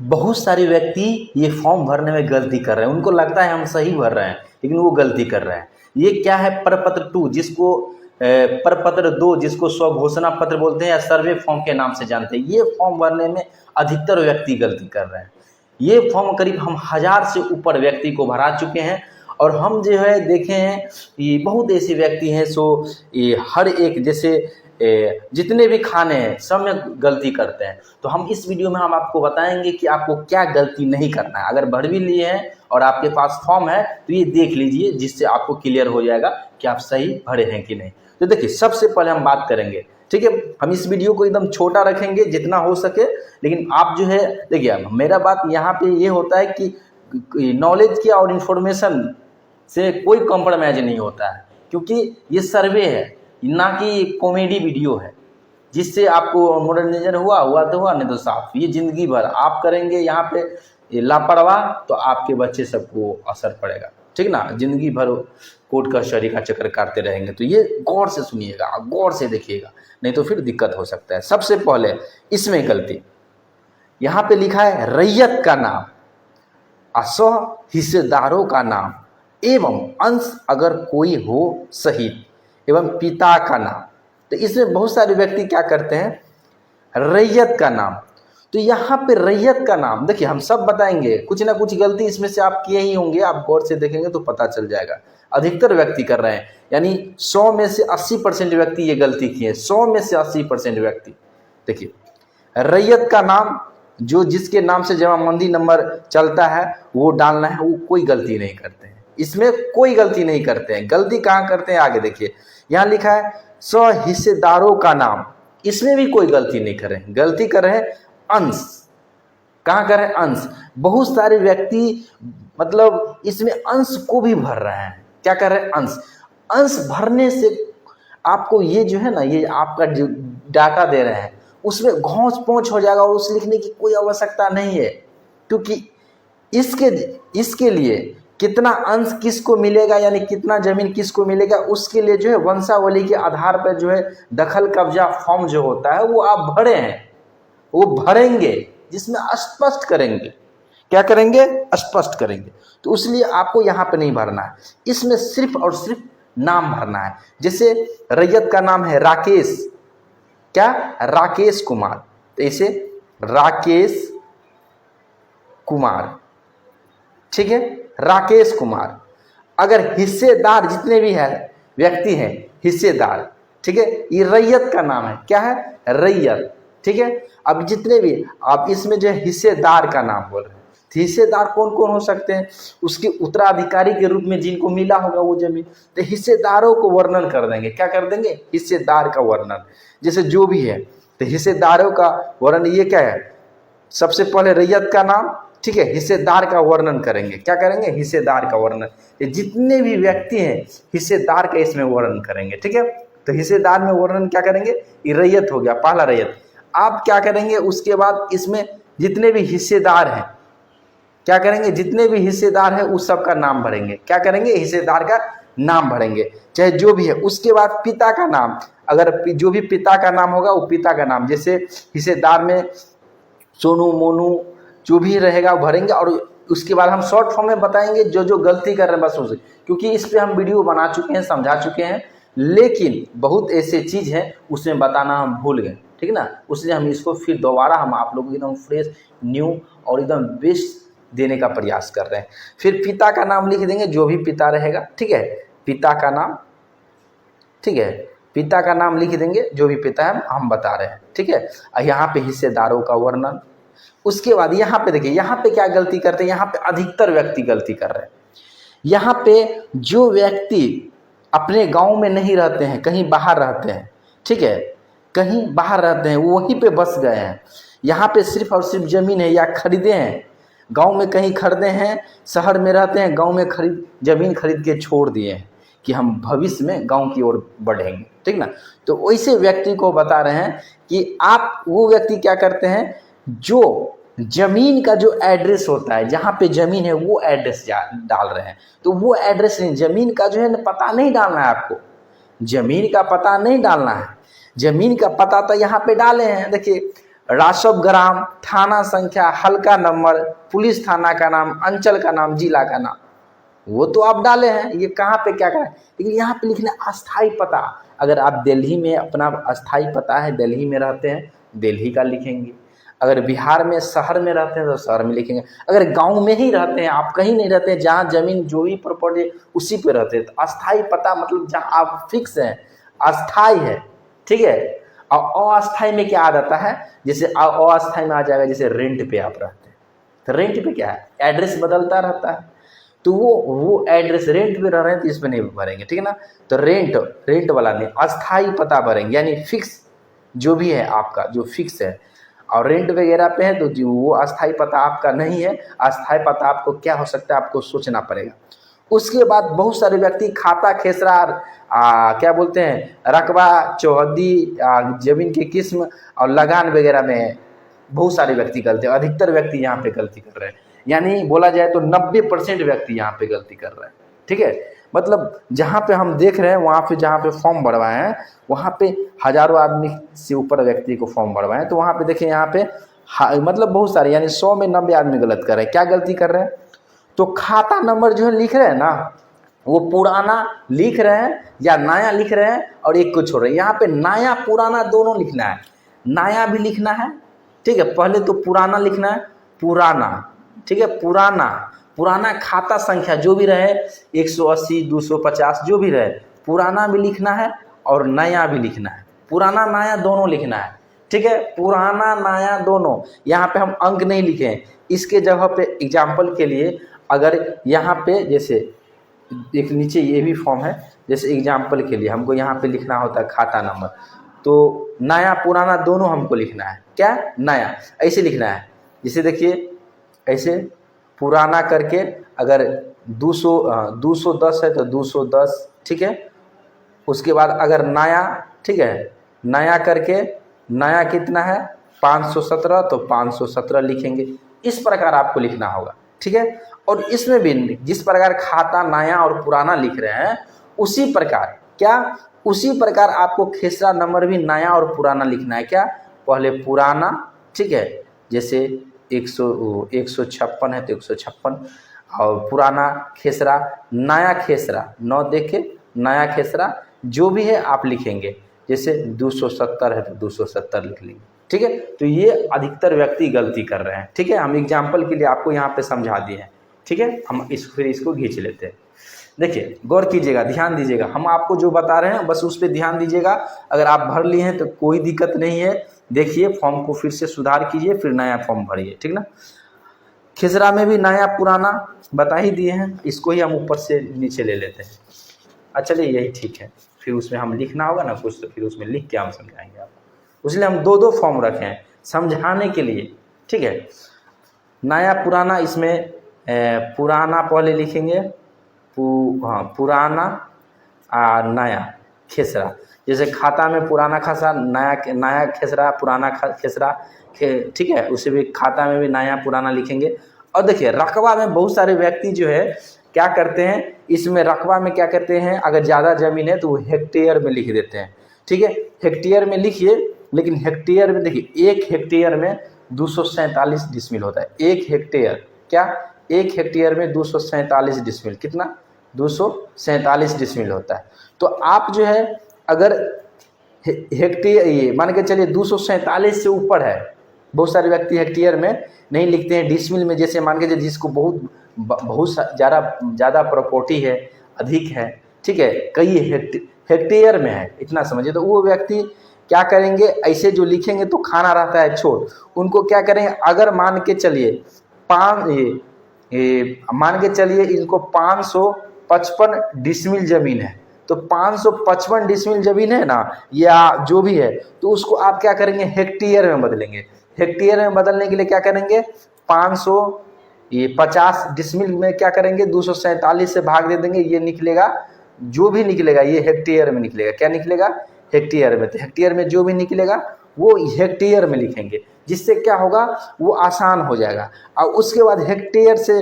बहुत सारे व्यक्ति ये फॉर्म भरने में गलती कर रहे हैं। उनको लगता है हम सही भर रहे हैं, लेकिन वो गलती कर रहे हैं। ये क्या है, प्रपत्र 2, जिसको प्रपत्र 2, जिसको स्वघोषणा पत्र बोलते हैं या सर्वे फॉर्म के नाम से जानते हैं। ये फॉर्म भरने में अधिकतर व्यक्ति गलती कर रहे हैं। ये फॉर्म करीब हम 1000 से ऊपर व्यक्ति को भरा चुके हैं, और हम जो है देखे हैं ये बहुत ऐसे व्यक्ति हैं सो ये हर एक जैसे जितने भी खाने हैं सब में गलती करते हैं। तो हम इस वीडियो में हम आपको बताएंगे कि आपको क्या गलती नहीं करना है। अगर भर भी लिए हैं और आपके पास फॉर्म है तो ये देख लीजिए, जिससे आपको क्लियर हो जाएगा कि आप सही भरे हैं कि नहीं। तो देखिए, सबसे पहले हम बात करेंगे, ठीक है, हम इस वीडियो को एकदम छोटा रखेंगे जितना हो सके, लेकिन आप जो है देखिए, मेरा बात यहाँ पे ये होता है कि नॉलेज की और इन्फॉर्मेशन से कोई कॉम्प्रोमाइज नहीं होता है, क्योंकि ये सर्वे है ना कि कॉमेडी वीडियो है जिससे आपको मनोरंजन हुआ तो हुआ, नहीं तो साफ। ये जिंदगी भर आप करेंगे यहाँ पे लापरवाह तो आपके बच्चे सबको असर पड़ेगा, ठीक ना। जिंदगी भर कोर्ट कचहरी का चक्कर काटते रहेंगे। तो ये गौर से सुनिएगा, गौर से देखिएगा, नहीं तो फिर दिक्कत हो सकता है। सबसे पहले इसमें गलती यहाँ पे लिखा है रैयत का नाम, स्व हिस्सेदारों का नाम एवं अंश अगर कोई हो शहीद एवं पिता का नाम। तो इसमें बहुत सारे व्यक्ति क्या करते हैं, रैयत का नाम। तो यहाँ पे रैयत का नाम देखिए, हम सब बताएंगे, कुछ ना कुछ गलती इसमें से आप किए ही होंगे, आप गौर से देखेंगे तो पता चल जाएगा। अधिकतर व्यक्ति कर रहे हैं, यानी 100 में से 80% व्यक्ति ये गलती किए। 100 में से 80% व्यक्ति देखिए, रैयत का नाम जो जिसके नाम से जमाबंदी नंबर चलता है वो डालना है, वो कोई गलती नहीं करते हैं, इसमें कोई गलती नहीं करते हैं। गलती कहाँ करते हैं, आगे देखिए, यहाँ लिखा है स्व हिस्सेदारों का नाम, इसमें भी कोई गलती नहीं कर रहे हैं, गलती कर रहे हैं अंश। कहाँ कर रहे हैं, अंश। बहुत सारे व्यक्ति मतलब इसमें अंश को भी भर रहे हैं। क्या कर रहे हैं, अंश। अंश भरने से आपको ये जो है ना, ये आपका जो डाटा दे रहे हैं उसमें घोंच पोंछ हो जाएगा और उस लिखने की कोई आवश्यकता नहीं है, क्योंकि इसके लिए कितना अंश किसको मिलेगा, यानी कितना जमीन किसको मिलेगा, उसके लिए जो है वंशावली के आधार पर जो है दखल कब्जा फॉर्म जो होता है वो आप भरे हैं, वो भरेंगे, जिसमें स्पष्ट करेंगे। क्या करेंगे, स्पष्ट करेंगे। तो इसलिए आपको यहाँ पे नहीं भरना है, इसमें सिर्फ और सिर्फ नाम भरना है। जैसे रैयत का नाम है राकेश, क्या, राकेश कुमार, तो इसे राकेश कुमार, ठीक है, राकेश कुमार। अगर हिस्सेदार जितने भी है व्यक्ति हैं हिस्सेदार, ठीक है, ये रैयत का नाम है, क्या है, रैयत, ठीक है। अब जितने भी आप इसमें जो है हिस्सेदार का नाम बोल रहे हैं, तो हिस्सेदार कौन कौन हो सकते हैं, उसके उत्तराधिकारी के रूप में जिनको मिला होगा वो जमीन, तो हिस्सेदारों को वर्णन कर देंगे। क्या कर देंगे, हिस्सेदार का वर्णन, जैसे जो भी है तो हिस्सेदारों का वर्णन। ये क्या है, सबसे पहले रैयत का नाम, ठीक है, हिस्सेदार का वर्णन करेंगे। क्या करेंगे, हिस्सेदार का वर्णन। ये जितने भी व्यक्ति हैं हिस्सेदार का इसमें वर्णन करेंगे, ठीक है। तो हिस्सेदार में वर्णन क्या करेंगे, ये रैयत हो गया, पहला रैयत। आप क्या करेंगे, उसके बाद इसमें जितने भी हिस्सेदार हैं क्या करेंगे, जितने भी हिस्सेदार हैं उस सब का नाम भरेंगे। क्या करेंगे, हिस्सेदार का नाम भरेंगे, चाहे जो भी है। उसके बाद पिता का नाम, अगर जो भी पिता का नाम होगा वो पिता का नाम, जैसे हिस्सेदार में सोनू मोनू जो भी रहेगा वो भरेंगे। और उसके बाद हम शॉर्ट फॉर्म में बताएंगे जो जो गलती कर रहे हैं बस उसे, क्योंकि इस पे हम वीडियो बना चुके हैं, समझा चुके हैं, लेकिन बहुत ऐसे चीज़ हैं उसमें बताना हम भूल गए, ठीक ना। उसलिए हम इसको फिर दोबारा हम आप लोगों को एकदम फ्रेश न्यू और एकदम बेस्ट देने का प्रयास कर रहे हैं। फिर पिता का नाम लिख देंगे, जो भी पिता रहेगा, ठीक है, पिता का नाम, ठीक है, पिता का नाम लिख देंगे, जो भी पिता है हम बता रहे हैं, ठीक है। यहाँ पे हिस्सेदारों का वर्णन। उसके बाद यहाँ पे देखिए, यहाँ पे क्या गलती करते हैं, यहाँ पे अधिकतर व्यक्ति गलती कर रहे हैं। यहाँ पे जो व्यक्ति अपने गांव में नहीं रहते हैं, कहीं बाहर रहते हैं, ठीक है, कहीं बाहर रहते हैं, वो वहीं पे बस गए हैं, यहाँ पे सिर्फ और सिर्फ जमीन है या खरीदे हैं, गांव में कहीं खरीदे हैं, शहर में रहते हैं, गांव में जमीन खरीद के छोड़ दिए हैं कि हम भविष्य में गांव की ओर बढ़ेंगे, ठीक ना। तो वैसे व्यक्ति को बता रहे हैं कि आप, वो व्यक्ति क्या करते हैं, जो जमीन का जो एड्रेस होता है, जहाँ पे जमीन है वो एड्रेस डाल रहे हैं। तो वो एड्रेस नहीं, जमीन का जो है ना पता नहीं डालना है आपको, जमीन का पता नहीं डालना है। जमीन का पता तो यहाँ पे डाले हैं, देखिए रासव ग्राम, थाना संख्या, हल्का नंबर, पुलिस थाना का नाम, अंचल का नाम, जिला का नाम, वो तो आप डाले हैं, ये कहाँ पे क्या करें, लेकिन यहाँ पे लिखना अस्थाई पता। अगर आप दिल्ली में अपना अस्थाई पता है, दिल्ली में रहते हैं, दिल्ली का लिखेंगे। अगर बिहार में शहर में रहते हैं तो शहर में लिखेंगे। अगर गांव में ही रहते हैं, आप कहीं नहीं रहते हैं, जहाँ जमीन जो भी प्रॉपर्टी उसी पे रहते हैं, तो अस्थाई पता मतलब जहाँ आप फिक्स हैं, अस्थाई है, ठीक है। और अस्थाई में क्या आ जाता है, जैसे अस्थाई में आ जाएगा, जैसे रेंट पे आप रहते हैं, तो रेंट पे क्या है, एड्रेस बदलता रहता है, तो वो एड्रेस रेंट पे रह रहे हैं तो इस पर नहीं भरेंगे, ठीक है ना। तो रेंट वाला नहीं, अस्थाई पता भरेंगे, यानी फिक्स जो भी है आपका, जो फिक्स है। और रेंट वगैरह पे है तो जो वो अस्थाई पता आपका नहीं है, अस्थाई पता आपको क्या हो सकता है, आपको सोचना पड़ेगा। उसके बाद बहुत सारे व्यक्ति खाता, खेसरा, क्या बोलते हैं, रकबा, चौहद्दी, जमीन की किस्म और लगान वगैरह में बहुत सारे व्यक्ति गलती, अधिकतर व्यक्ति यहाँ पे गलती कर रहे हैं। यानी बोला जाए तो 90% व्यक्ति यहाँ पे गलती कर रहे हैं, ठीक है। मतलब जहाँ पे हम देख रहे हैं, वहाँ पे जहाँ पे फॉर्म भरवाए हैं, वहाँ पे हजारों आदमी से ऊपर व्यक्ति को फॉर्म भरवाए हैं, तो वहाँ पे देखिए, यहाँ पे मतलब बहुत सारे, यानी 100 में 90 आदमी गलत कर रहे हैं। क्या गलती कर रहे हैं, तो खाता नंबर जो है लिख रहे हैं ना, वो पुराना लिख रहे हैं या नया लिख रहे हैं, और एक को छोड़ रहे हैं। यहाँ पे नया पुराना दोनों लिखना है, नया भी लिखना है, ठीक है। पहले तो पुराना लिखना है, पुराना, ठीक है, पुराना खाता संख्या जो भी रहे, 180, 250 जो भी रहे, पुराना भी लिखना है और नया भी लिखना है, पुराना नया दोनों लिखना है, ठीक है। पुराना नया दोनों, यहाँ पे हम अंक नहीं लिखे हैं, इसके जगह पे एग्जाम्पल के लिए अगर यहाँ पे जैसे एक नीचे ये भी फॉर्म है, जैसे एग्जाम्पल के लिए हमको यहाँ पे लिखना होता है खाता नंबर, तो नया पुराना दोनों हमको लिखना है, क्या, नया, ऐसे लिखना है। जैसे देखिए, ऐसे पुराना करके अगर 210 है तो 210, ठीक है। उसके बाद अगर नया, ठीक है, नया करके, नया कितना है 517, तो 517 लिखेंगे। इस प्रकार आपको लिखना होगा, ठीक है। और इसमें भी जिस प्रकार खाता नया और पुराना लिख रहे हैं, उसी प्रकार क्या, उसी प्रकार आपको खेसरा नंबर भी नया और पुराना लिखना है। क्या, पहले पुराना, ठीक है, जैसे 156 है तो 156, और पुराना खेसरा, नया खेसरा, 9 देखे, नया खेसरा जो भी है आप लिखेंगे। जैसे 270 है तो 270 लिख लेंगे, ठीक है। तो ये अधिकतर व्यक्ति गलती कर रहे हैं, ठीक है। हम एग्जाम्पल के लिए आपको यहाँ पे समझा दिए हैं, ठीक है। हम फिर इसको खींच लेते हैं। देखिए, गौर कीजिएगा, ध्यान दीजिएगा, हम आपको जो बता रहे हैं बस उस पर ध्यान दीजिएगा। अगर आप भर लिए हैं तो कोई दिक्कत नहीं है, देखिए फॉर्म को फिर से सुधार कीजिए, फिर नया फॉर्म भरिए, ठीक ना। खेसरा में भी नया पुराना बता ही दिए हैं, इसको ही हम ऊपर से नीचे ले लेते हैं। अच्छा, चलिए यही ठीक है, फिर उसमें हम लिखना होगा ना कुछ, तो फिर उसमें लिख के हम समझाएंगे आपको, इसलिए हम दो फॉर्म रखे हैं समझाने के लिए, ठीक है। नया पुराना, इसमें पुराना पहले लिखेंगे, पुराना नया खेसरा। जैसे खाता में पुराना खेसरा, नया खेसरा, पुराना खेसरा, ठीक है। उसे भी खाता में भी नया पुराना लिखेंगे। और देखिए, रकबा में बहुत सारे व्यक्ति जो है क्या करते हैं, इसमें रकबा में क्या करते हैं, अगर ज़्यादा ज़मीन है तो वो हेक्टेयर में लिख देते हैं, ठीक है। हेक्टेयर में लिखिए, लेकिन हेक्टेयर में देखिए, 1 हेक्टेयर में 247 डिसमिल होता है। 1 हेक्टेयर, क्या, 1 हेक्टेयर में 247 डिसमिल, कितना, 247 डिसमिल होता है। तो आप जो है अगर हेक्टेयर, ये मान के चलिए 247 से ऊपर है, बहुत सारे व्यक्ति हेक्टेयर में नहीं लिखते हैं, डिसमिल में। जैसे मान के चलिए जिसको बहुत ज़्यादा प्रॉपर्टी है, अधिक है, ठीक है, कई हेक्टेयर में है, इतना समझिए, तो वो व्यक्ति क्या करेंगे, ऐसे जो लिखेंगे तो खाना रहता है छोड़, उनको क्या करेंगे, अगर मान के चलिए मान के चलिए इनको 555 डिसमिल जमीन है, तो 555 डिसमिल जमीन है ना, या जो भी है, तो उसको आप क्या करेंगे, हेक्टेयर में बदलेंगे। हेक्टेयर में बदलने के लिए क्या करेंगे, 550 डिसमिल में क्या करेंगे, 247 से भाग दे देंगे, ये निकलेगा, जो भी निकलेगा ये हेक्टेयर में निकलेगा। क्या निकलेगा, हेक्टेयर में। तो हेक्टेयर में जो भी निकलेगा वो हेक्टेयर में लिखेंगे, जिससे क्या होगा, वो आसान हो जाएगा। और उसके बाद हेक्टेयर से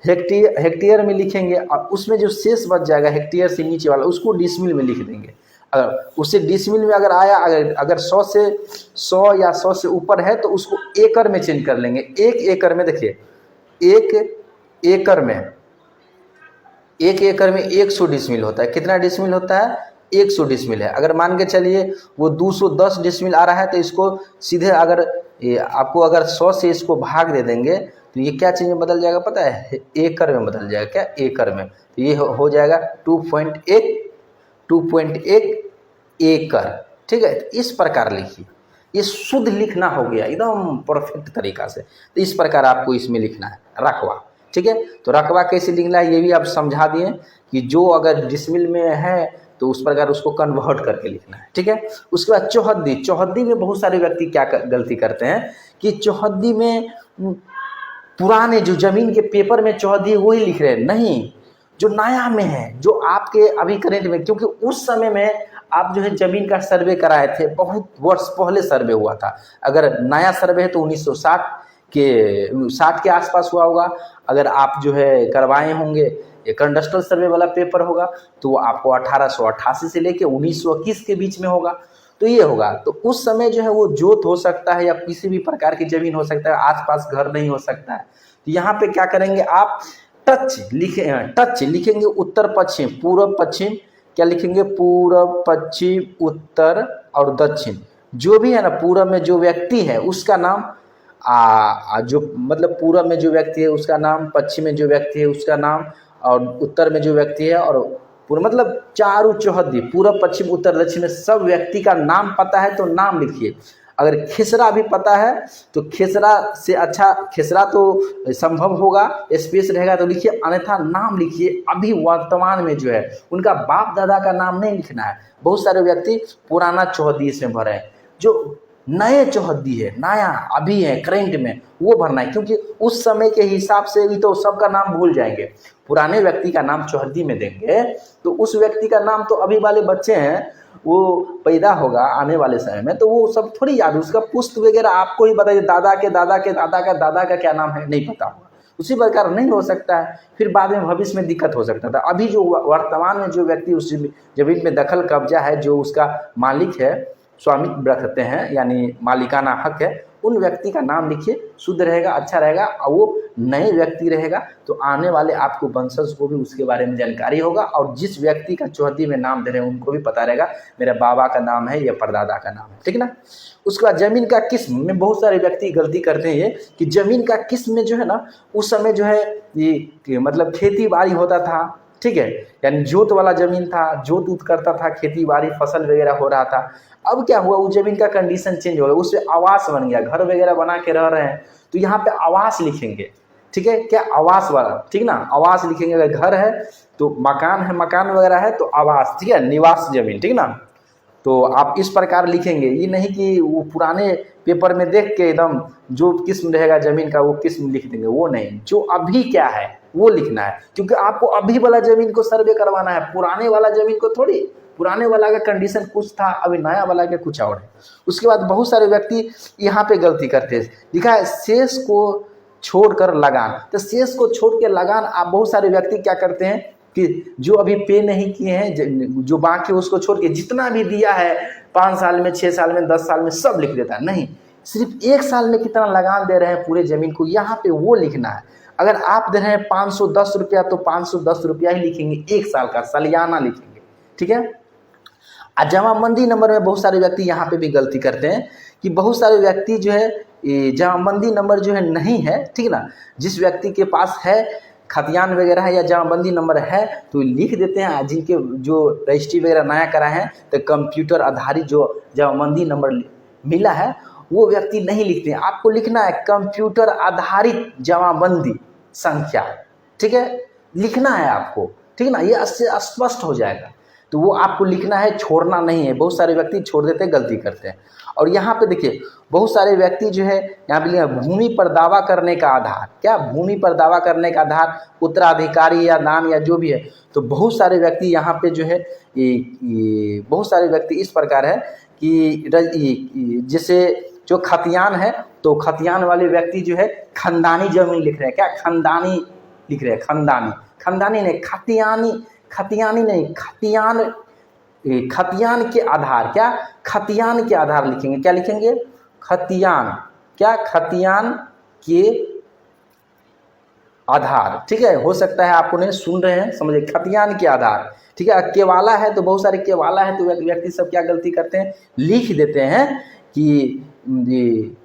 हेक्टेयर में लिखेंगे, और उसमें जो शेष बच जाएगा हेक्टेयर से नीचे वाला, उसको डिसमिल में लिख देंगे। अगर उससे डिसमिल में अगर आया, अगर 100 या 100 से ऊपर है तो उसको एकड़ में चेंज कर लेंगे। एक एकड़ में देखिए, एक एकड़ में 100 डिसमिल होता है। कितना डिसमिल होता है? 100 डिसमिल है। अगर मान के चलिए वो 210 डिसमिल आ रहा है तो इसको सीधे अगर आपको अगर 100 से इसको भाग दे देंगे तो ये क्या चीज़ में बदल जाएगा पता है? एकड़ में बदल जाएगा। क्या? एकड़ में। तो ये हो जाएगा 2.1 एकड़। ठीक है, तो इस प्रकार लिखिए। ये शुद्ध लिखना हो गया एकदम परफेक्ट तरीका से। तो इस प्रकार आपको इसमें लिखना है रकबा। ठीक है, तो रकबा कैसे लिखना है ये भी आप समझा दिए कि जो अगर डिसमिल में है तो उस प्रकार उसको कन्वर्ट करके लिखना है। ठीक है, उसके बाद चौहद्दी। चौहद्दी में बहुत सारे व्यक्ति क्या गलती करते हैं कि चौहद्दी में पुराने जो जमीन के पेपर में चौहद्दी है वही लिख रहे हैं। नहीं, जो नया में है, जो आपके अभी करेंट में, क्योंकि उस समय में आप जो है जमीन का सर्वे कराए थे, बहुत वर्ष पहले सर्वे हुआ था। अगर नया सर्वे है तो 1960 के आसपास हुआ होगा। अगर आप जो है करवाए होंगे एक कंडस्ट्रल सर्वे वाला पेपर होगा तो वो आपको 1888 से लेके 1921 के बीच में होगा। तो ये होगा, तो उस समय जो है वो जोत हो सकता है या किसी भी प्रकार की जमीन हो सकता है, आसपास घर नहीं हो सकता है। तो यहाँ पे क्या करेंगे आप? टच लिखेंगे उत्तर पश्चिम, पूर्व पश्चिम, क्या लिखेंगे? पूर्व पश्चिम उत्तर और दक्षिण, जो भी है ना। पूर्व में जो व्यक्ति है उसका नाम जो मतलब पूर्व में जो व्यक्ति है उसका नाम, पश्चिम में जो व्यक्ति है उसका नाम, और उत्तर में जो व्यक्ति है, और पूर्व मतलब चारों चौहद्दी, पूर्व पश्चिम उत्तर दक्षिण में सब व्यक्ति का नाम पता है तो नाम लिखिए। अगर खेसरा भी पता है तो खेसरा से अच्छा, खेसरा तो संभव होगा, स्पेस रहेगा तो लिखिए, अन्यथा नाम लिखिए। अभी वर्तमान में जो है उनका बाप दादा का नाम नहीं लिखना है। बहुत सारे व्यक्ति पुराना चौहद्दी इसमें भरे हैं। जो नए चौहद्दी है, नया अभी है करेंट में, वो भरना है, क्योंकि उस समय के हिसाब से भी तो सबका नाम भूल जाएंगे। पुराने व्यक्ति का नाम चौहद्दी में देंगे तो उस व्यक्ति का नाम तो अभी वाले बच्चे हैं वो पैदा होगा आने वाले समय में तो वो सब थोड़ी याद, उसका पुस्त वगैरह आपको ही बताइए, दादा के दादा के दादा का दादा का क्या नाम है नहीं पता होगा। उसी प्रकार नहीं हो सकता है, फिर बाद में भविष्य में दिक्कत हो सकता था। अभी जो वर्तमान में जो व्यक्ति उस जमीन में दखल कब्जा है, जो उसका मालिक है, स्वामित्व रखते हैं यानी मालिकाना हक है, उन व्यक्ति का नाम लिखिए, शुद्ध रहेगा, अच्छा रहेगा। और वो नए व्यक्ति रहेगा तो आने वाले आपको वंशज को भी उसके बारे में जानकारी होगा, और जिस व्यक्ति का चौहद्दी में नाम दे रहे हैं उनको भी पता रहेगा मेरा बाबा का नाम है या परदादा का नाम है। ठीक ना। उसके बाद जमीन का किस्म में बहुत सारे व्यक्ति गलती करते हैं ये कि जमीन का किस्म में जो है ना, उस समय जो है ये मतलब खेती बाड़ी होता था। ठीक है, यानी जोत वाला जमीन था, जोत उत करता था, खेती बाड़ी फसल वगैरह हो रहा था। अब क्या हुआ, उस जमीन का कंडीशन चेंज हो गया, उससे आवास बन गया, घर वगैरह बना के रह रहे हैं तो यहाँ पे आवास लिखेंगे। ठीक है, क्या? आवास वाला। ठीक ना, आवास लिखेंगे। अगर घर है तो मकान है, मकान वगैरह है तो आवास। ठीक है, निवास जमीन। ठीक ना, तो आप इस प्रकार लिखेंगे। ये नहीं कि वो पुराने पेपर में देख के एकदम जो किस्म रहेगा जमीन का वो किस्म लिख देंगे, वो नहीं, जो अभी क्या है वो लिखना है, क्योंकि आपको अभी वाला जमीन को सर्वे करवाना है, पुराने वाला जमीन को थोड़ी। पुराने वाला का कंडीशन कुछ था, अभी नया वाला के कुछ और है। उसके बाद बहुत सारे व्यक्ति यहाँ पे गलती करते हैं, लिखा है शेष को छोड़कर लगान। तो शेष को छोड़ के लगान, आप बहुत सारे व्यक्ति क्या करते हैं कि जो अभी पे नहीं किए हैं, जो बाकी उसको छोड़ के जितना भी दिया है 5 साल में, 6 साल में, 10 साल में सब लिख देता है। नहीं, सिर्फ 1 साल में कितना लगान दे रहे हैं पूरे जमीन को, यहाँ पे वो लिखना है। अगर आप दे रहे हैं 510 रुपया तो 510 रुपया ही लिखेंगे, 1 साल का सालियाना लिखेंगे। ठीक है। जमाबंदी नंबर में बहुत सारे व्यक्ति यहाँ पे भी गलती करते हैं कि बहुत सारे व्यक्ति जो है जमाबंदी नंबर जो है नहीं है। ठीक ना, जिस व्यक्ति के पास है खतियान वगैरह है या जमाबंदी नंबर है तो लिख देते हैं। जिनके जो रजिस्ट्री वगैरह नया करा है तो कंप्यूटर आधारित जो जमाबंदी नंबर मिला है वो व्यक्ति नहीं लिखते हैं। आपको लिखना है कंप्यूटर आधारित जमाबंदी संख्या। ठीक है, लिखना है आपको। ठीक ना, ये स्पष्ट हो जाएगा, तो वो आपको लिखना है, छोड़ना नहीं है। बहुत सारे व्यक्ति छोड़ देते हैं, गलती करते हैं। और यहाँ पे देखिए बहुत सारे व्यक्ति जो है यहाँ पे लिखा भूमि पर दावा करने का आधार। क्या? भूमि पर दावा करने का आधार उत्तराधिकारी या नाम या जो भी है। तो बहुत सारे व्यक्ति यहाँ पे जो है बहुत सारे व्यक्ति इस प्रकार है कि जैसे जो खतियान है तो खतियान वाले व्यक्ति जो है खंदानी जमीन लिख रहे हैं। क्या? खंदानी लिख रहे हैं, खंदानी। खंदानी नहीं, खतियानी, खतियानी नहीं, खतियान खतियान के आधार, क्या खतियान के आधार लिखेंगे, क्या लिखेंगे खतियान, क्या खतियान के आधार। ठीक है, हो सकता है आपको नहीं सुन रहे हैं, समझिए खतियान के आधार। ठीक है, केवाला है तो बहुत सारे केवाला है तो व्यक्ति सब क्या गलती करते हैं, लिख देते हैं कि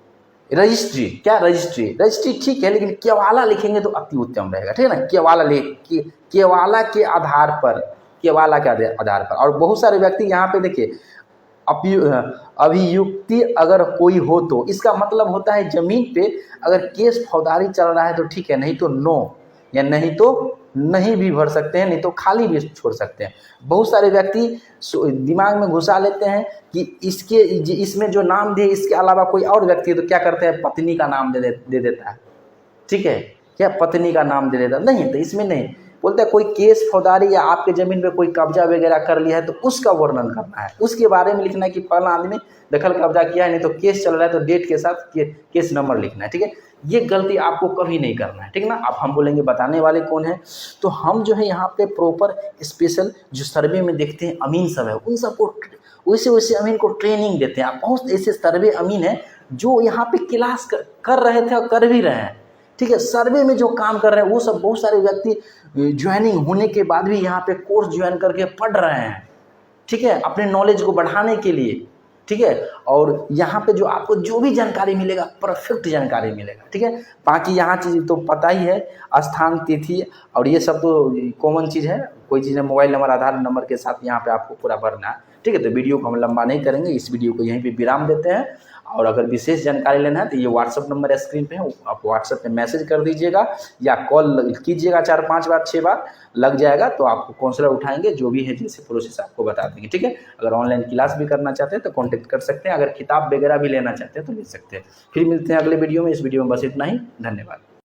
रजिस्ट्री, क्या रजिस्ट्री, रजिस्ट्री ठीक है लेकिन केवाला लिखेंगे तो अति उत्तम रहेगा। ठीक है ना, केवाला केवाला के आधार पर, केवाला के आधार पर। और बहुत सारे व्यक्ति यहाँ पे देखिए अभियुक्ति अगर कोई हो तो इसका मतलब होता है जमीन पे अगर केस फौजदारी चल रहा है तो ठीक है, नहीं तो नो, या नहीं तो नहीं भी भर सकते हैं, नहीं तो खाली भी छोड़ सकते हैं। बहुत सारे व्यक्ति दिमाग में घुसा लेते हैं कि इसमें जो नाम दिए इसके अलावा कोई और व्यक्ति है तो क्या करते हैं, पत्नी का नाम दे देता है। ठीक है, क्या पत्नी का नाम दे देता नहीं, तो इसमें नहीं, बोलते हैं कोई केस फौजदारी या आपके ज़मीन पे कोई कब्जा वगैरह कर लिया है तो उसका वर्णन करना है, उसके बारे में लिखना है कि फलाना आदमी दखल कब्जा किया है, नहीं तो केस चल रहा है तो डेट के साथ केस नंबर लिखना है। ठीक है, ये गलती आपको कभी नहीं करना है। ठीक है ना, अब हम बोलेंगे बताने वाले कौन है, तो हम जो है यहाँ पे प्रॉपर स्पेशल जो सर्वे में देखते हैं अमीन सब है, उन सबको वैसे अमीन को ट्रेनिंग देते हैं। आप बहुत ऐसे सर्वे अमीन है जो यहाँ पे क्लास कर रहे थे और कर भी रहे हैं। ठीक है, सर्वे में जो काम कर रहे हैं वो सब बहुत सारे व्यक्ति ज्वाइनिंग होने के बाद भी यहाँ पे कोर्स ज्वाइन करके पढ़ रहे हैं। ठीक है, अपने नॉलेज को बढ़ाने के लिए। ठीक है, और यहाँ पे जो आपको जो भी जानकारी मिलेगा परफेक्ट जानकारी मिलेगा। ठीक है, बाकी यहाँ चीज़ तो पता ही है, स्थान, तिथि और ये सब तो कॉमन चीज़ है, कोई चीज़ है मोबाइल नंबर आधार नंबर के साथ यहाँ पे आपको पूरा भरना है। ठीक है, तो वीडियो को हम लंबा नहीं करेंगे, इस वीडियो को यहीं पे विराम देते हैं। और अगर विशेष जानकारी लेना है तो ये व्हाट्सअप नंबर स्क्रीन पे है, आप व्हाट्सअप पे मैसेज कर दीजिएगा या कॉल कीजिएगा 4-5 बार 6 बार, लग जाएगा तो आपको काउंसलर उठाएंगे, जो भी है जैसे प्रोसेस आपको बता देंगे। ठीक है, अगर ऑनलाइन क्लास भी करना चाहते हैं तो कॉन्टेक्ट कर सकते हैं, अगर किताब वगैरह भी लेना चाहते हैं तो ले सकते हैं। फिर मिलते हैं अगले वीडियो में, इस वीडियो में बस इतना ही, धन्यवाद।